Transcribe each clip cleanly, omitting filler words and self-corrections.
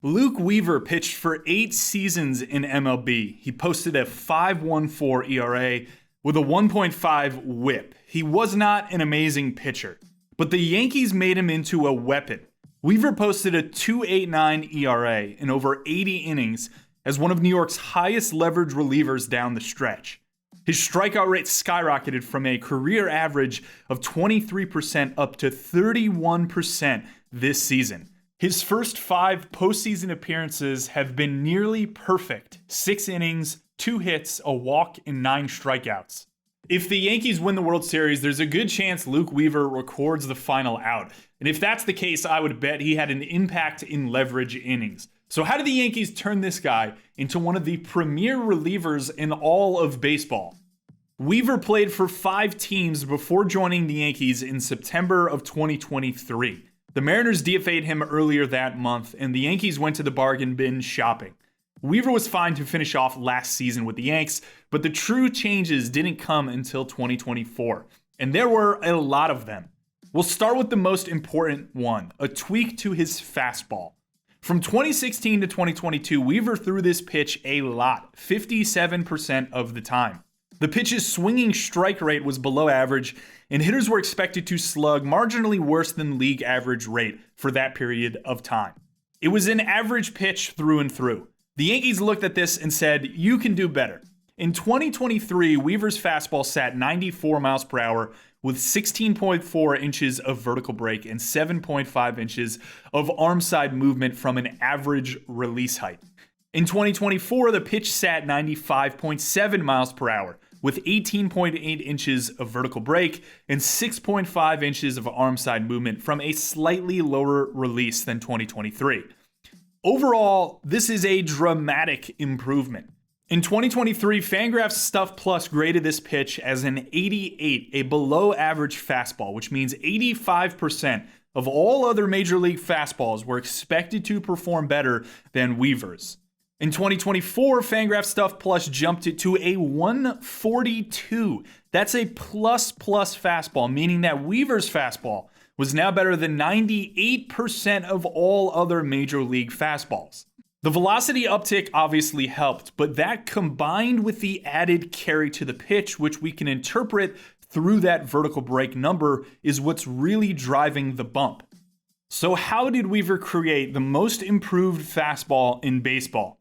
Luke Weaver pitched for 8 seasons in MLB. He posted a 5.14 ERA with a 1.5 whip. He was not an amazing pitcher, but the Yankees made him into a weapon. Weaver posted a 2.89 ERA in over 80 innings as one of New York's highest leverage relievers down the stretch. His strikeout rate skyrocketed from a career average of 23% up to 31% this season. His first 5 postseason appearances have been nearly perfect. 6 innings, 2 hits, a walk, and 9 strikeouts. If the Yankees win the World Series, there's a good chance Luke Weaver records the final out. And if that's the case, I would bet he had an impact in leverage innings. So how did the Yankees turn this guy into one of the premier relievers in all of baseball? Weaver played for 5 teams before joining the Yankees in September of 2023. The Mariners DFA'd him earlier that month, and the Yankees went to the bargain bin shopping. Weaver was fine to finish off last season with the Yanks, but the true changes didn't come until 2024, and there were a lot of them. We'll start with the most important one, a tweak to his fastball. From 2016 to 2022, Weaver threw this pitch a lot, 57% of the time. The pitch's swinging strike rate was below average, and hitters were expected to slug marginally worse than league average rate for that period of time. It was an average pitch through and through. The Yankees looked at this and said, you can do better. In 2023, Weaver's fastball sat 94 miles per hour with 16.4 inches of vertical break and 7.5 inches of arm side movement from an average release height. In 2024, the pitch sat 95.7 miles per hour with 18.8 inches of vertical break and 6.5 inches of arm side movement from a slightly lower release than 2023. Overall, this is a dramatic improvement. In 2023, Fangraphs Stuff Plus graded this pitch as an 88, a below average fastball, which means 85% of all other major league fastballs were expected to perform better than Weaver's. In 2024, Fangraphs Stuff Plus jumped it to a 142. That's a plus fastball, meaning that Weaver's fastball was now better than 98% of all other major league fastballs. The velocity uptick obviously helped, but that combined with the added carry to the pitch, which we can interpret through that vertical break number, is what's really driving the bump. So how did Weaver create the most improved fastball in baseball?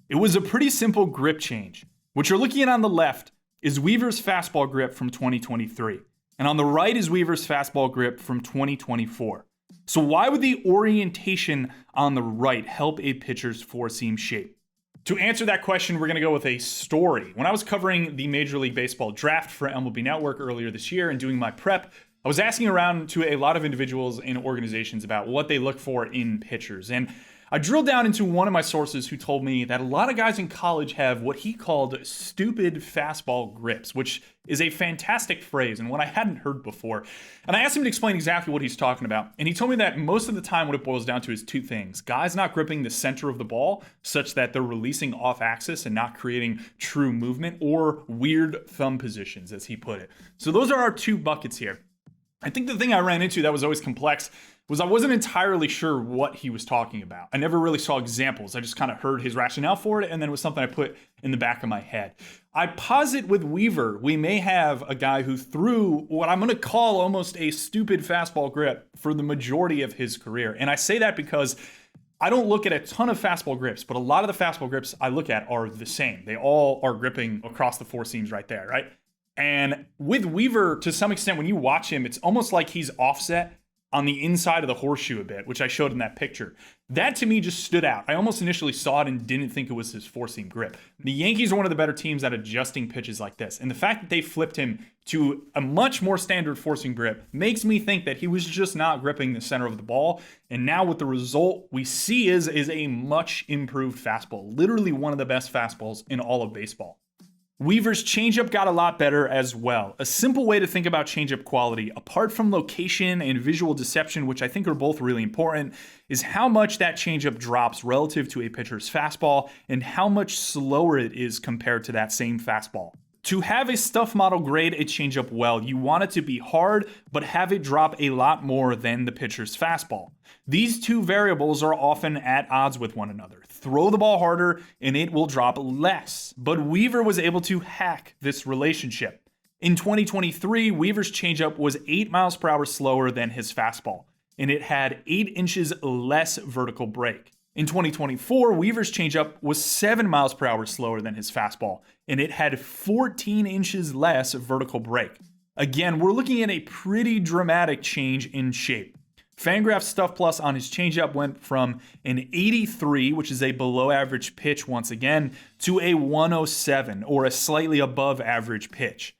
It was a pretty simple grip change. What you're looking at on the left is Weaver's fastball grip from 2023. And on the right is Weaver's fastball grip from 2024. So why would the orientation on the right help a pitcher's four-seam shape? To answer that question, we're going to go with a story. When I was covering the Major League Baseball draft for MLB Network earlier this year and doing my prep, I was asking around to a lot of individuals and organizations about what they look for in pitchers. And I drilled down into one of my sources who told me that a lot of guys in college have what he called stupid fastball grips, which is a fantastic phrase and one I hadn't heard before. And I asked him to explain exactly what he's talking about. And he told me that most of the time what it boils down to is 2 things. Guys not gripping the center of the ball such that they're releasing off axis and not creating true movement, or weird thumb positions, as he put it. So those are our 2 buckets here. I think the thing I ran into that was always complex was I wasn't entirely sure what he was talking about. I never really saw examples. I just kind of heard his rationale for it, and then it was something I put in the back of my head. I posit with Weaver, we may have a guy who threw what I'm going to call almost a stupid fastball grip for the majority of his career. And I say that because I don't look at a ton of fastball grips, but a lot of the fastball grips I look at are the same. They all are gripping across the 4 seams right there, right? And with Weaver, to some extent, when you watch him, it's almost like he's offset on the inside of the horseshoe a bit, which I showed in that picture. That to me just stood out. I almost initially saw it and didn't think it was his 4-seam grip. The Yankees are one of the better teams at adjusting pitches like this. And the fact that they flipped him to a much more standard 4-seam grip makes me think that he was just not gripping the center of the ball. And now what the result we see is a much improved fastball. Literally one of the best fastballs in all of baseball. Weaver's changeup got a lot better as well. A simple way to think about changeup quality, apart from location and visual deception, which I think are both really important, is how much that changeup drops relative to a pitcher's fastball and how much slower it is compared to that same fastball. To have a stuff model grade a changeup well, you want it to be hard, but have it drop a lot more than the pitcher's fastball. These two variables are often at odds with one another. Throw the ball harder and it will drop less. But Weaver was able to hack this relationship. In 2023, Weaver's changeup was 8 miles per hour slower than his fastball, and it had 8 inches less vertical break. In 2024, Weaver's changeup was 7 miles per hour slower than his fastball, and it had 14 inches less vertical break. Again, we're looking at a pretty dramatic change in shape. Fangraph's Stuff Plus on his changeup went from an 83, which is a below average pitch once again, to a 107, or a slightly above average pitch.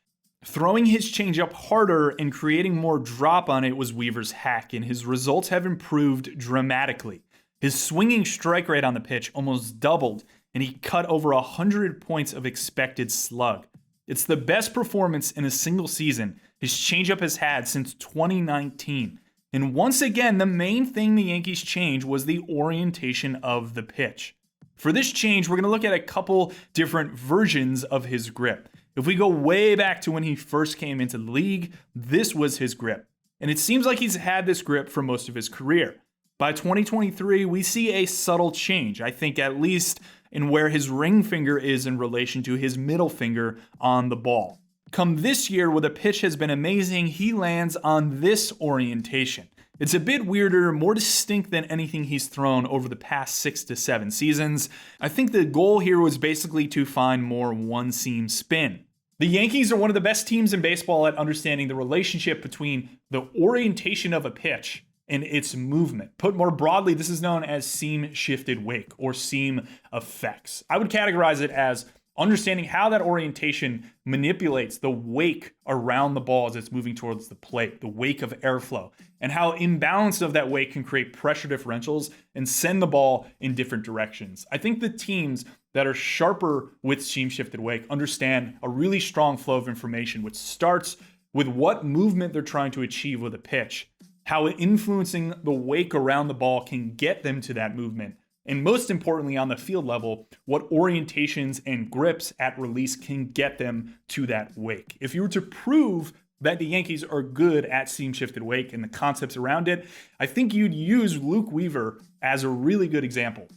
Throwing his changeup harder and creating more drop on it was Weaver's hack, and his results have improved dramatically. His swinging strike rate on the pitch almost doubled, and he cut over 100 points of expected slug. It's the best performance in a single season his changeup has had since 2019. And once again, the main thing the Yankees changed was the orientation of the pitch. For this change, we're going to look at a couple different versions of his grip. If we go way back to when he first came into the league, this was his grip. And it seems like he's had this grip for most of his career. By 2023, we see a subtle change, I think at least in where his ring finger is in relation to his middle finger on the ball. Come this year, where the pitch has been amazing, he lands on this orientation. It's a bit weirder, more distinct than anything he's thrown over the past 6 to 7 seasons. I think the goal here was basically to find more one-seam spin. The Yankees are one of the best teams in baseball at understanding the relationship between the orientation of a pitch and its movement. Put more broadly, this is known as seam-shifted wake or seam effects. I would categorize it as understanding how that orientation manipulates the wake around the ball as it's moving towards the plate, the wake of airflow, and how imbalance of that wake can create pressure differentials and send the ball in different directions. I think the teams that are sharper with seam-shifted wake understand a really strong flow of information, which starts with what movement they're trying to achieve with a pitch, how influencing the wake around the ball can get them to that movement, and most importantly, on the field level, what orientations and grips at release can get them to that wake. If you were to prove that the Yankees are good at seam-shifted wake and the concepts around it, I think you'd use Luke Weaver as a really good example.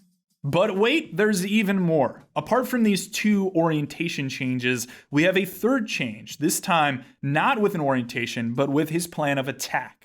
But wait, there's even more. Apart from these two orientation changes, we have a third change, this time not with an orientation, but with his plan of attack.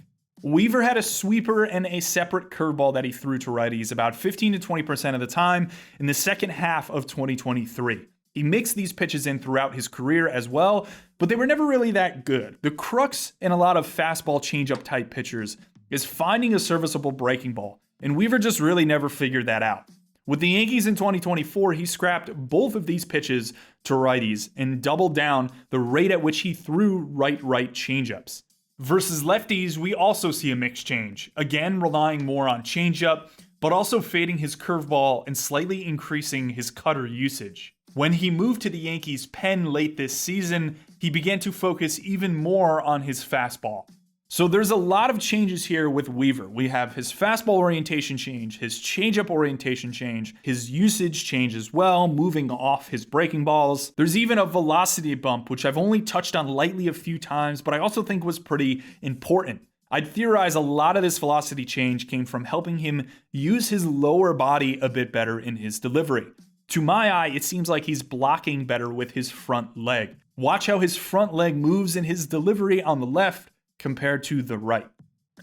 Weaver had a sweeper and a separate curveball that he threw to righties about 15 to 20% of the time in the second half of 2023. He mixed these pitches in throughout his career as well, but they were never really that good. The crux in a lot of fastball changeup type pitchers is finding a serviceable breaking ball, and Weaver just really never figured that out. With the Yankees in 2024, he scrapped both of these pitches to righties and doubled down the rate at which he threw right changeups. Versus lefties, we also see a mix change, again relying more on changeup, but also fading his curveball and slightly increasing his cutter usage. When he moved to the Yankees' pen late this season, he began to focus even more on his fastball. So there's a lot of changes here with Weaver. We have his fastball orientation change, his changeup orientation change, his usage change as well, moving off his breaking balls. There's even a velocity bump, which I've only touched on lightly a few times, but I also think was pretty important. I'd theorize a lot of this velocity change came from helping him use his lower body a bit better in his delivery. To my eye, it seems like he's blocking better with his front leg. Watch how his front leg moves in his delivery on the left compared to the right.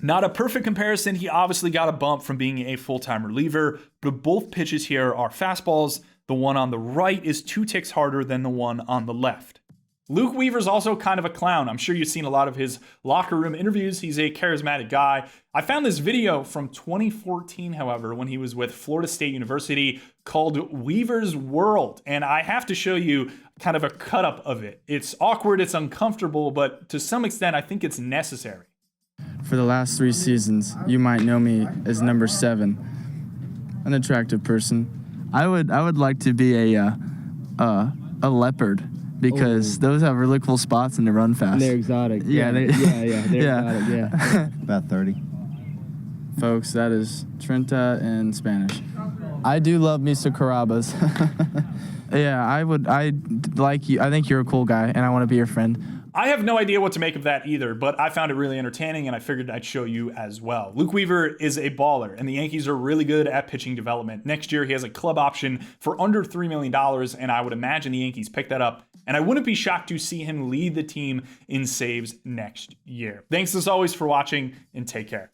Not a perfect comparison, he obviously got a bump from being a full-time reliever, but both pitches here are fastballs. The one on the right is 2 ticks harder than the one on the left. Luke Weaver's also kind of a clown. I'm sure you've seen a lot of his locker room interviews. He's a charismatic guy. I found this video from 2014, however, when he was with Florida State University called Weaver's World. And I have to show you kind of a cut-up of it. It's awkward, it's uncomfortable, but to some extent, I think it's necessary. For the last 3 seasons, you might know me as number 7, an attractive person. I would like to be a leopard. Because those have really cool spots and they run fast. They're exotic. Yeah, they're exotic, yeah. About 30. Folks, that is Trenta in Spanish. I do love Mr. Carabas. Yeah, I like you. I think you're a cool guy, and I want to be your friend. I have no idea what to make of that either, but I found it really entertaining, and I figured I'd show you as well. Luke Weaver is a baller, and the Yankees are really good at pitching development. Next year, he has a club option for under $3 million, and I would imagine the Yankees pick that up, and I wouldn't be shocked to see him lead the team in saves next year. Thanks as always for watching, and take care.